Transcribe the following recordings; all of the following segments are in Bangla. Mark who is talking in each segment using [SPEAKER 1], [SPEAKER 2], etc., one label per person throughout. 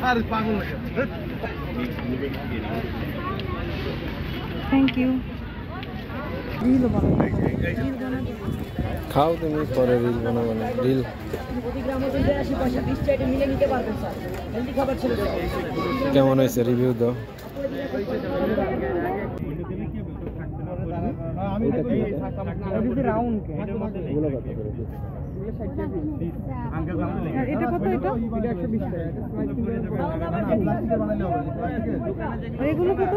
[SPEAKER 1] আরে পাগল হয়ে গেছে।
[SPEAKER 2] Thank you.
[SPEAKER 3] খাও তুমি পরে রিল বানাবো না রিল কেমন হয়েছে রিভিউ দাও
[SPEAKER 2] এটা কত এটা? এগুলো কত?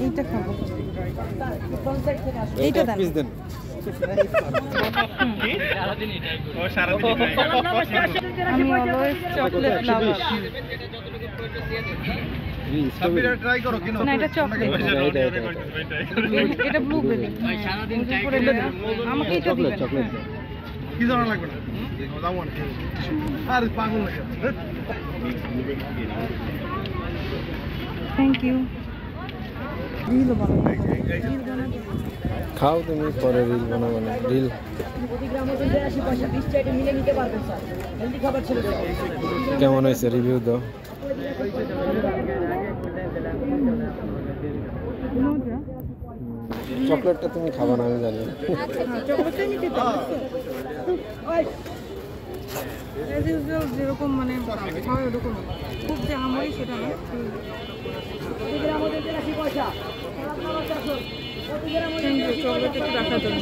[SPEAKER 2] এইটা খাবো। এইটা দেন। আমি অলওয়েজ চকলেট লাভার।
[SPEAKER 1] ট্রাই করো কিনো
[SPEAKER 2] না এটা চকলেট। এটা ব্লুবেরি। আমাকে এটা দিবেন।
[SPEAKER 3] চকলেট
[SPEAKER 1] কি ধরনের লাগবে না দাও না আরে পাগল হয়ে গেছে।
[SPEAKER 2] Thank you.
[SPEAKER 3] খাও তুমি পরে রিল বানাবো না রিল কেমন হয়েছে রিভিউ দাও চকলেটটা তুমি খাবা না আমি জানি
[SPEAKER 2] যেরকম মানে হয় ওরকম খুব যে আমারই সেটা না চকলেট একটু রাখার জন্য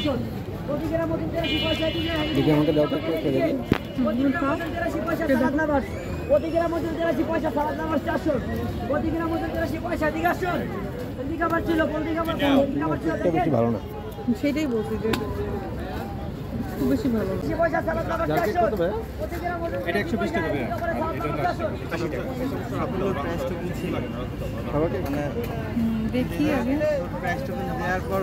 [SPEAKER 3] দেখি আমাকে দাও তো একটু দেখি বেশি ভালো না
[SPEAKER 2] সেটাই বলছি যে খুব বেশি ভালো না।
[SPEAKER 1] এটা 120 টাকা ভাই এটা
[SPEAKER 2] দেখি আগে
[SPEAKER 1] প্রাইসটা দেওয়ার পর